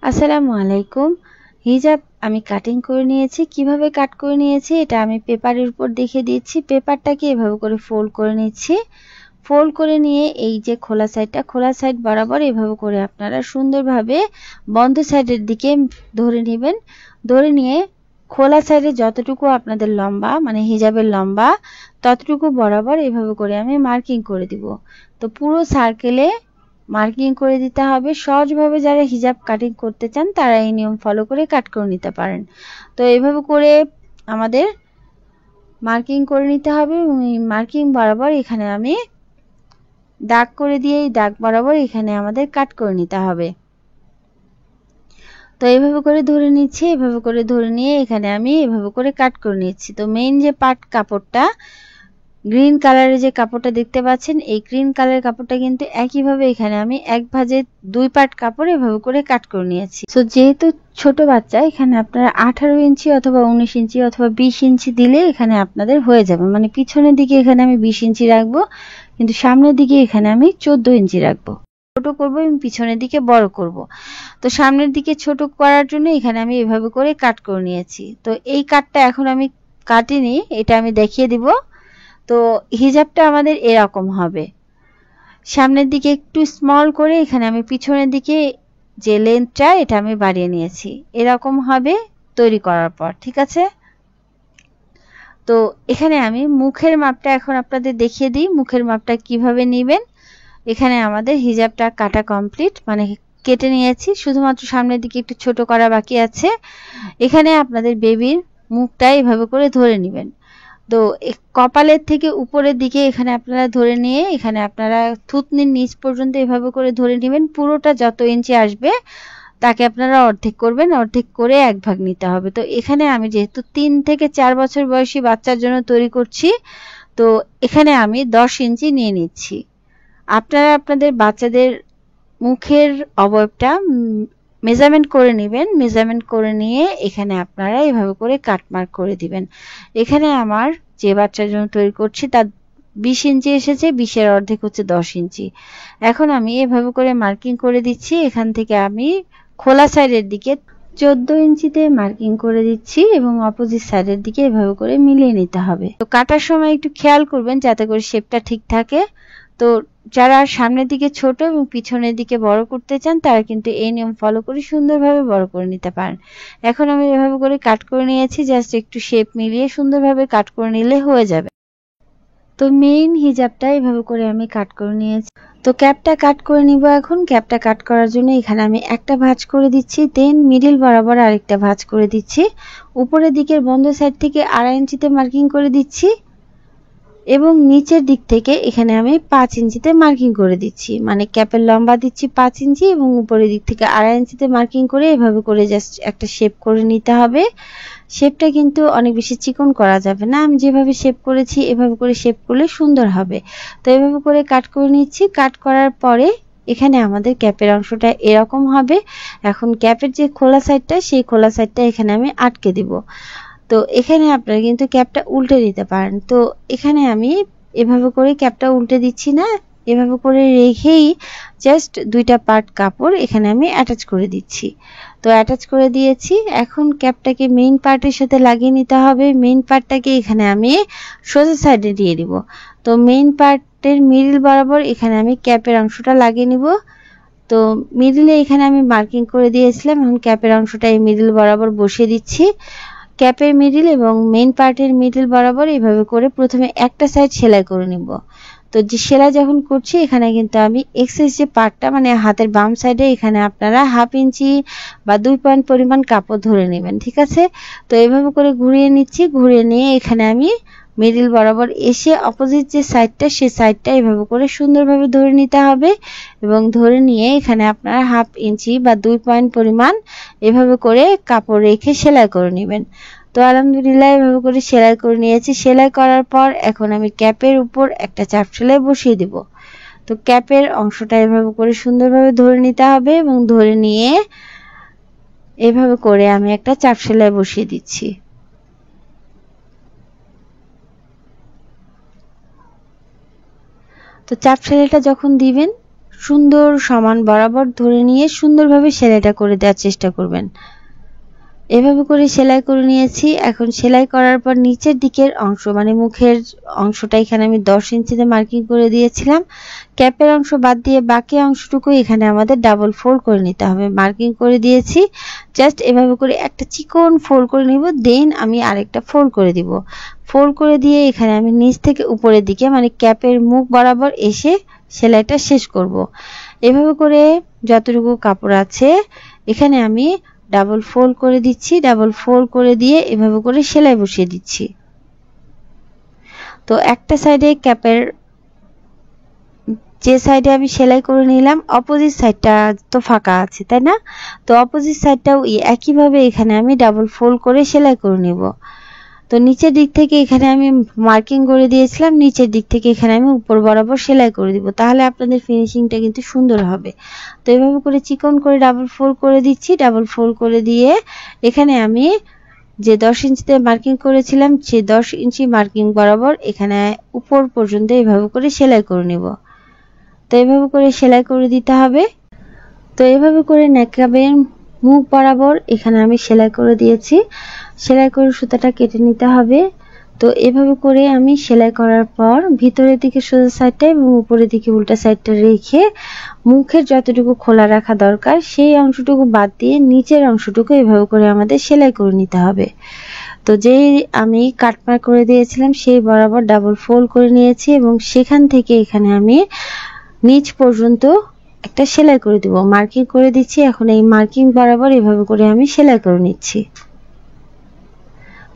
আসসালামু আলাইকুম। হিজাব আমি কাটিং করে নিয়েছি। কিভাবে কাট করে নিয়েছি এটা আমি পেপারের উপর দেখিয়ে দিচ্ছি। পেপারটাকে এভাবে করে ফোল্ড করে নিচ্ছি। ফোল্ড করে নিয়ে এই যে খোলা সাইড বরাবর এভাবে করে আপনারা সুন্দরভাবে বন্ধ সাইডের দিকে ধরে নেবেন। ধরে নিয়ে খোলা সাইডে যতটুকু আপনাদের লম্বা মানে হিজাবের লম্বা ততটুকু বরাবর এভাবে করে আমি মার্কিং করে দিব। তো পুরো সার্কেলে মার্কিং করে দিতে হবে। সহজভাবে যারা হিজাব কাটিং করতে চান তারা এই নিয়ম ফলো করে কাট করে নিতে পারেন। তো এইভাবে করে আমাদের মার্কিং করে নিতে হবে এবং এই মার্কিং বরাবর এখানে আমি দাগ করে দিয়ে এই দাগ বরাবর এখানে আমাদের কাট করে নিতে হবে। তো এইভাবে করে ধরে নিচ্ছি। এভাবে করে ধরে নিয়ে এখানে আমি এভাবে করে কাট করে নিচ্ছি। তো মেইন যে পার্ট কাপড়টা গ্রিন কালারের যে কাপড়টা দেখতে পাচ্ছেন এই গ্রিন কালারের কাপড়টা কিন্তু একইভাবে এখানে আমি এক ভাঁজে 2 পার্ট কাপড় এভাবে করে কাট করে নিয়েছি। তো যেহেতু ছোট বাচ্চা এখানে আপনারা 18 ইঞ্চি অথবা 19 ইঞ্চি অথবা 20 ইঞ্চি দিলে এখানে আপনাদের হয়ে যাবে। মানে পিছনের দিকে এখানে আমি 20 ইঞ্চি রাখবো কিন্তু সামনের দিকে এখানে আমি 14 ইঞ্চি রাখবো। ছোট করব এবং পিছনের দিকে বড় করব। তো সামনের দিকে ছোট করার জন্য এখানে আমি এভাবে করে কাট করে নিয়েছি। তো এই কাটটা এখন আমি কাটিনি, এটা আমি দেখিয়ে দিব। তো হিজাবটা আমাদের এরকম হবে। সামনের দিকে একটু স্মল করে এখানে আমি পিছনের দিকে যে লেন্থটা এটা আমি বাড়িয়ে নিয়েছি। এরকম হবে তৈরি করার পর, ঠিক আছে? তো এখানে আমি মুখের মাপটা এখন আপনাদের দেখিয়ে দিই। মুখের মাপটা কিভাবে নেবেন। এখানে আমাদের হিজাবটা কাটা কমপ্লিট, মানে কেটে নিয়েছি। শুধুমাত্র সামনের দিকে একটু ছোট করা বাকি আছে। এখানে আপনাদের বেবির মুখটা এভাবে করে ধরে নেবেন। তো কপালের থেকে উপরের দিকে এখানে আপনারা ধরে নিয়ে এখানে আপনারা থুতনির নিচ পর্যন্ত এভাবে করে ধরে নেবেন। পুরোটা যত ইঞ্চি আসবে তাকে আপনারা অর্ধেক করবেন, অর্ধেক করে এক ভাগ নিতে হবে। তো এখানে আমি যেহেতু 3 থেকে 4 বছর বয়সী বাচ্চার জন্য তৈরি করছি, তো এখানে আমি 10 ইঞ্চি নিয়ে নিচ্ছি। আপনারা আপনাদের বাচ্চাদের মুখের অবয়বটা মেজারমেন্ট করে নেবেন। মেজারমেন্ট করে নিয়ে এখানে আপনারা এভাবে করে কাটমার্ক করে দিবেন। এখানে আমার যে বাচ্চার জন্য তৈরি করছি তার 20 ইঞ্চি এসেছে, 20 এর অর্ধেক হচ্ছে 10 ইঞ্চি। এখন আমি এভাবে করে মার্কিং করে দিচ্ছি। এখান থেকে আমি খোলা সাইডের দিকে 14 ইঞ্চিতে মার্কিং করে দিচ্ছি এবং অপোজিট সাইডের দিকে এভাবে করে মিলিয়ে নিতে হবে। তো কাটার সময় একটু খেয়াল করবেন যাতে করে শেপটা ঠিক থাকে। তো যারা সামনের দিকে ছোট এবং পিছনের দিকে বড় করতে চান তারা কিন্তু এই নিয়ম ফলো করে সুন্দরভাবে বড় করে নিতে পারেন। এখন আমি এভাবে করে কাট করে নিয়েছি, জাস্ট একটু শেপ মিলিয়ে সুন্দরভাবে কাট করে নিলে হয়ে যাবে। তো মেইন হিজাবটা এভাবে করে আমি কাট করে নিয়েছি। তো ক্যাপটা কাট করে নিব। এখন ক্যাপটা কাট করার জন্য এখানে আমি একটা ভাঁজ করে দিচ্ছি, দেন মিডিল বরাবর আরেকটা ভাঁজ করে দিচ্ছি। উপরের দিকের বন্ধ সাইড থেকে 2.5 ইঞ্চিতে মার্কিং করে দিচ্ছি এবং নিচের দিক থেকে এখানে আমি 5 ইঞ্চিতে মার্কিং করে দিচ্ছি। মানে ক্যাপের লম্বা দিচ্ছি 5 ইঞ্চি এবং উপরের দিক থেকে 2.5 ইঞ্চিতে মার্কিং করে এভাবে করে জাস্ট একটা শেপ করে নিতে হবে। শেপটা কিন্তু অনেক বেশি চিকন করা যাবে না। আমি যেভাবে শেপ করেছি এভাবে করে শেপ করলে সুন্দর হবে। তো এভাবে করে কাট করে নিচ্ছি। কাট করার পরে এখানে আমাদের ক্যাপের অংশটা এরকম হবে। এখন ক্যাপের যে খোলা সাইডটা সেই খোলা সাইডটা এখানে আমি আটকে দিব। তো এখানে আপনারা কিন্তু ক্যাপটা উল্টে দিতে পারেন। তো এখানে আমি এভাবে করে ক্যাপটা উল্টে দিচ্ছি না, এভাবে করে রেখেই জাস্ট 2টা পার্ট কাপড় এখানে আমি অ্যাটাচ করে দিচ্ছি। তো অ্যাটাচ করে দিয়েছি। এখন ক্যাপটাকে মেইন পার্টের সাথে লাগিয়ে নিতে হবে। মেইন পার্টটাকে এখানে আমি সোজা সাইডে দিয়ে দিব। তো মেইন পার্টের মিডল বরাবর এখানে আমি ক্যাপের অংশটা লাগিয়ে নিব। তো মিডলে এখানে আমি মার্কিং করে দিয়েছিলাম, এখন ক্যাপের অংশটা এই মিডল বরাবর বসিয়ে দিচ্ছি। ক্যাপের মিডল এবং মেইন পার্টের মিডল বরাবর এইভাবে করে প্রথমে একটা সাইড সেলাই করে নিব। তো যে সেলাই যখন করছি এখানে কিন্তু আমি এক্সেস যে পার্টটা মানে হাতের বাম সাইডে এখানে আপনারা 1/2 ইঞ্চি বা 2 পয়েন্ট পরিমাণ কাপড় ধরে নেবেন, ঠিক আছে? তো এইভাবে করে ঘুরিয়ে নিচ্ছি। ঘুরিয়ে নিয়ে এখানে আমি মিডল বরাবর এসে অপোজিট যে সাইডটা সেই সাইডটা এইভাবে করে সুন্দরভাবে ধরে নিতে হবে এবং ধরে নিয়ে এখানে আপনারা 1/2 ইঞ্চি বা 2 পয়েন্ট পরিমাণ এভাবে করে কাপড় রেখে সেলাই করে নেবেন। তো আলহামদুলিল্লাহ এভাবে করে সেলাই করে নিয়েছি। সেলাই করার পর এখন আমি ক্যাপের উপর একটা চাপ সেলাই বসিয়ে দেব। তো ক্যাপের অংশটা এভাবে করে সুন্দরভাবে ধরে নিতে হবে এবং ধরে নিয়ে এভাবে করে আমি একটা চাপ সেলাই বসিয়ে দিচ্ছি। তো চাপ সেলাইটা যখন দিবেন সুন্দর সমান বরাবর ধরে নিয়ে সুন্দরভাবে সেলাইটা করে দেওয়ার চেষ্টা করবেন। এভাবে করে সেলাই করে নিয়েছি। এখন সেলাই করার পর নিচের দিকের অংশ মানে মুখের অংশটা এখানে আমি 10 ইঞ্চিতে মার্কিং করে দিয়েছিলাম। ক্যাপের অংশ বাদ দিয়ে বাকি অংশটুকু এখানে আমাদের ডাবল ফোল্ড করে নিতে হবে। মার্কিং করে দিয়েছি, জাস্ট এভাবে করে একটা চিকন ফোল্ড করে নিব, দেন আমি আরেকটা ফোল্ড করে দিব। ফোল্ড করে দিয়ে এখানে আমি নিচ থেকে উপরের দিকে মানে ক্যাপের মুখ বরাবর এসে সেলাইটা শেষ করব। এভাবে করে যতটুকু কাপড় আছে এখানে আমি ডাবল ফোল্ড করে দিচ্ছি। ডাবল ফোল্ড করে দিয়ে এভাবে করে সেলাই বসিয়ে দিচ্ছি। তো একটা সাইডে ক্যাপের যে সাইডে আমি সেলাই করে নিলাম অপোজিট সাইডটা তো ফাঁকা আছে, তাই না? তো অপোজিট সাইডটাও একইভাবে এখানে আমি ডাবল ফোল্ড করে সেলাই করে নিব। তো নিচের দিক থেকে এখানে আমি মার্কিং করে দিয়েছিলাম, নিচের দিক থেকে এখানে আমি উপর বরাবর সেলাই করে দিব, তাহলে আপনাদের ফিনিশিংটা কিন্তু সুন্দর হবে। তো এইভাবে করে চিকন করে ডাবল ফোল্ড করে দিচ্ছি। ডাবল ফোল্ড করে দিয়ে এখানে আমি যে 10 ইঞ্চিতে মার্কিং করেছিলাম সেই 10 ইঞ্চি মার্কিং বরাবর এখানে উপর পর্যন্ত এইভাবে করে সেলাই করে নিব। তো এইভাবে করে সেলাই করে দিতে হবে। তো এইভাবে করে নেকাবের মুখ বরাবর এখানে আমি সেলাই করে দিয়েছি। সেলাই করে সুতাটা কেটে নিতে হবে। তো এভাবে করে আমি সেলাই করার পর ভিতরের দিকে সোজা সাইডটা এবং উপরের দিকে উল্টা সাইডটা রেখে মুখের যতটুকু খোলা রাখা দরকার সেই অংশটুকু বাদ দিয়ে নিচের অংশটুকু এভাবে করে আমাদের সেলাই করে নিতে হবে। তো যেই আমি কাটমার্ক করে দিয়েছিলাম সেই বরাবর ডাবল ফোল্ড করে নিয়েছি এবং সেখান থেকে এখানে আমি নিচ পর্যন্ত একটা সেলাই করে দিব। মার্কিং করে দিচ্ছি। এখন এই মার্কিং বরাবর এভাবে করে আমি সেলাই করে নিচ্ছি।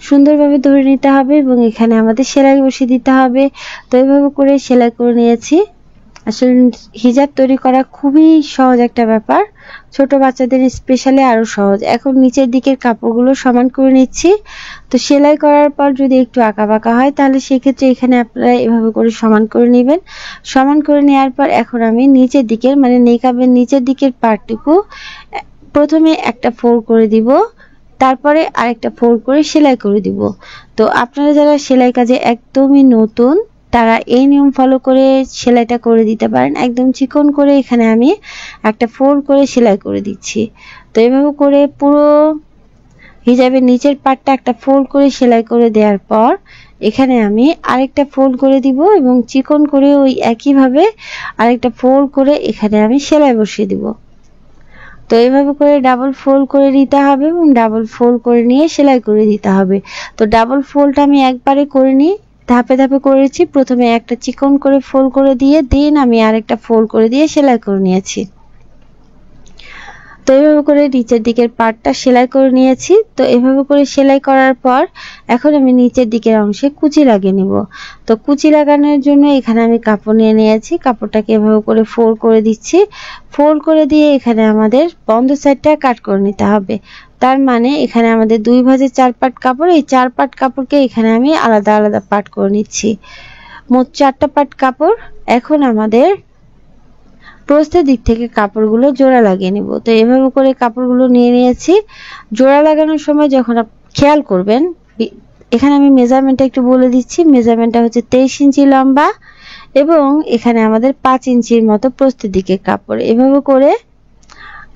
সুন্দরভাবে ধরে নিতে হবে এবং এখানে আমাদের সেলাই বসিয়ে দিতে হবে। তো এইভাবে করে সেলাই করে নিয়েছি। আসলে হিজাব তৈরি করা খুবই সহজ একটা ব্যাপার, ছোট বাচ্চাদের স্পেশালি আরো সহজ। এখন নিচের দিকের কাপড়গুলো সমান করে নিচ্ছি। তো সেলাই করার পর যদি একটু আঁকা বাঁকা হয় তাহলে সেক্ষেত্রে এখানে আপনারা এভাবে করে সমান করে নেবেন। সমান করে নেওয়ার পর এখন আমি নিচের দিকের মানে নেকাবের নিচের দিকের পার্টটুকু প্রথমে একটা ফোল্ড করে দিব, তারপরে আরেকটা ফোল্ড করে সেলাই করে দিব। তো আপনারা যারা সেলাই কাজে একদমই নতুন তারা এই নিয়ম ফলো করে সেলাইটা করে দিতে পারেন। একদম চিকন করে এখানে আমি একটা ফোল্ড করে সেলাই করে দিচ্ছি। তো এভাবে করে পুরো হিজাবের নিচের পার্টটা একটা ফোল্ড করে সেলাই করে দেওয়ার পর এখানে আমি আরেকটা ফোল্ড করে দিব এবং চিকন করে ওই একইভাবে আরেকটা ফোল্ড করে এখানে আমি সেলাই বসিয়ে দিব। তো এইভাবে করে ডাবল ফোল্ড করে নিতে হবে এবং ডাবল ফোল্ড করে নিয়ে সেলাই করে দিতে হবে। তো ডাবল ফোল্ড আমি একবারে করে নিই, ধাপে ধাপে করেছি। প্রথমে একটা চিকন করে ফোল্ড করে দিয়ে দেন আমি আরেকটা ফোল্ড করে দিয়ে সেলাই করে নিয়েছি। তো এইভাবে করে নিচের দিকের পার্টটা সেলাই করে নিয়েছি। তো এভাবে করে সেলাই করার পর এখন আমি নিচের দিকের অংশে কুচি লাগিয়ে নিব। তো কুচি লাগানোর জন্য এখানে আমি কাপড় নিয়ে নিয়েছি। কাপড়টাকে এভাবে করে ফোল্ড করে দিচ্ছি। ফোল্ড করে দিয়ে এখানে আমাদের বন্ধ সাইডটা কাট করে নিতে হবে। তার মানে এখানে আমাদের 2 ভাঁজে 4 পাট কাপড়, এই 4 পাট কাপড়কে এখানে আমি আলাদা আলাদা পাট করে নিচ্ছি। মোট 4টা পাট কাপড়। এখন আমাদের প্রস্থের দিক থেকে কাপড়গুলো জোড়া লাগিয়ে নিব। তো এভাবে করে কাপড়গুলো নিয়ে নিয়েছি। জোড়া লাগানোর সময় যখন খেয়াল করবেন, এখানে আমি মেজারমেন্টটা একটু বলে দিচ্ছি। মেজারমেন্টটা হচ্ছে 23 ইঞ্চি লম্বা এবং এখানে আমাদের 5 ইঞ্চির মতো প্রস্থের দিকে কাপড়। এভাবে করে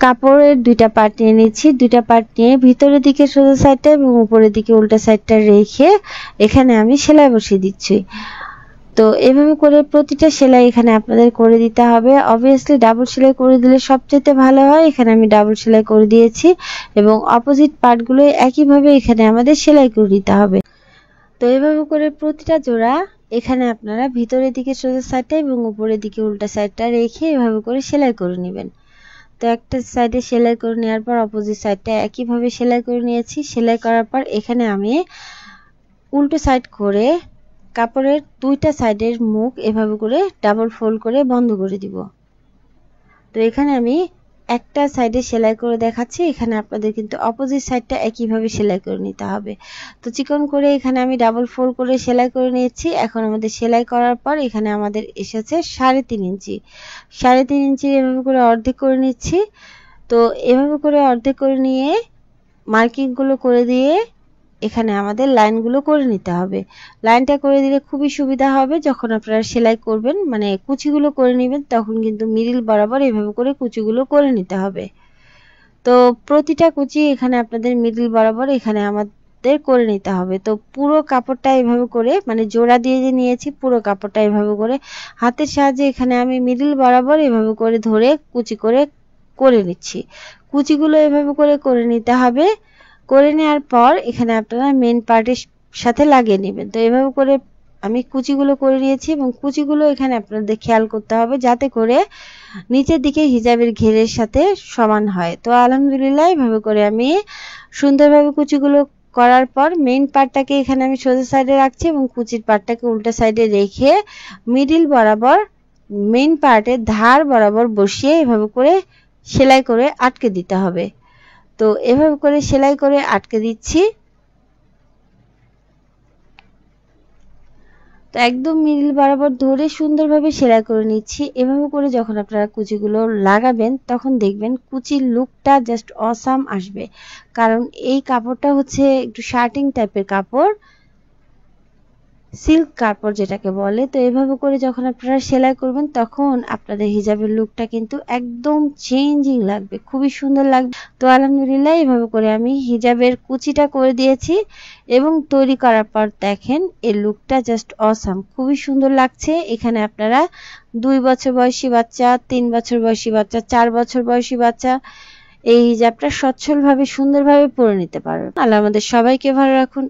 কাপড়ের 2টা পার্ট নিয়ে নিচ্ছি। 2টা পার্ট নিয়ে ভিতরের দিকে সোজা সাইডটা এবং উপরের দিকে উল্টা সাইডটা রেখে এখানে আমি সেলাই বসিয়ে দিচ্ছি। তো এভাবে করে প্রতিটা সেলাই এখানে আপনাদের করে দিতে হবে। অবভিয়াসলি ডাবল সেলাই করে দিলে সবচেয়ে ভালো হয়। এখানে আমি ডাবল সেলাই করে দিয়েছি এবং অপোজিট পার্টগুলো একইভাবে এখানে আমাদের সেলাই করে দিতে হবে। তো এভাবে করে প্রতিটা জোড়া এখানে আপনারা ভিতরের দিকে সোজা সাইডটা এবং উপরের দিকে উল্টা সাইডটা রেখে এভাবে করে সেলাই করে নেবেন। তো একটা সাইডে সেলাই করে নেওয়ার পর অপোজিট সাইডটা একইভাবে সেলাই করে নিয়েছি। সেলাই করার পর এখানে আমি উল্টো সাইড করে কাপড়ের 2টা সাইডের মুখ এভাবে করে ডাবল ফোল্ড করে বন্ধ করে দিব। তো এখানে আমি একটা সাইডে সেলাই করে দেখাচ্ছি, এখানে আপনাদের কিন্তু অপোজিট সাইডটা একইভাবে সেলাই করে নিতে হবে। তো চিকন করে এখানে আমি ডাবল ফোল্ড করে সেলাই করে নিয়েছি। এখন আমাদের সেলাই করার পর এখানে আমাদের এসেছে 3.5 ইঞ্চি। 3.5 ইঞ্চি এভাবে করে অর্ধেক করে নিচ্ছি। তো এভাবে করে অর্ধেক করে নিয়ে মার্কিংগুলো করে দিয়ে এখানে আমাদের লাইনগুলো করে নিতে হবে। লাইনটা করে দিলে খুবই সুবিধা হবে যখন আপনারা সেলাই করবেন, মানে কুচিগুলো করে নেবেন, তখন কিন্তু মিডল বরাবর এভাবে করে কুচিগুলো করে নিতে হবে। তো প্রতিটা কুচি এখানে আপনাদের মিডল বরাবর এখানে আমাদের করে নিতে হবে। তো পুরো কাপড়টা এভাবে করে, মানে জোড়া দিয়ে যে নিয়েছি পুরো কাপড়টা এভাবে করে হাতের সাহায্যে এখানে আমি মিডল বরাবর এভাবে করে ধরে কুচি করে নিচ্ছি। কুচিগুলো এভাবে করে নিতে হবে। করে নেওয়ার পর এখানে আপনারা মেন পার্টের সাথে লাগিয়ে নেবেন। তো এভাবে করে আমি কুচিগুলো করে নিয়েছি এবং কুচিগুলো এখানে আপনাদের খেয়াল করতে হবে যাতে করে নিচের দিকে হিজাবের ঘেরের সাথে সমান হয়। তো আলহামদুলিল্লাহ এভাবে করে আমি সুন্দরভাবে কুচিগুলো করার পর মেইন পার্টটাকে এখানে আমি সোজা সাইডে রাখছি এবং কুচির পার্টটাকে উল্টা সাইডে রেখে মিডল বরাবর মেইন পার্টের ধার বরাবর বসিয়ে এভাবে করে সেলাই করে আটকে দিতে হবে। তো এভাবে করে সেলাই করে আটকে দিচ্ছি। তো একদম মিডল বরাবর ধরে সুন্দরভাবে সেলাই করে নিচ্ছি। এভাবে করে যখন আপনারা কুচিগুলো লাগাবেন তখন দেখবেন কুচির লুকটা জাস্ট অসাম আসবে, কারণ এই কাপড়টা হচ্ছে একটু শার্টিং টাইপের কাপড়, সিল্ক কাপড় যেটাকে বলে। তো এভাবে করে যখন আপনারা সেলাই করবেন তখন আপনাদের হিজাবের লুকটা কিন্তু একদম চেঞ্জিং লাগবে, খুবই সুন্দর লাগবে। তো আলহামদুলিল্লাহ এভাবে করে আমি হিজাবের কুচিটা করে দিয়েছি এবং তৈরি করার পর দেখেন এর লুকটা জাস্ট অসাম, খুবই সুন্দর লাগছে। এখানে আপনারা 2 বছর বয়সী বাচ্চা, 3 বছর বয়সী বাচ্চা, 4 বছর বয়সী বাচ্চা এই হিজাবটা সচ্ছলভাবে সুন্দরভাবে পরে নিতে পারবেন। আল্লাহ আমাদের সবাইকে ভালো রাখুন।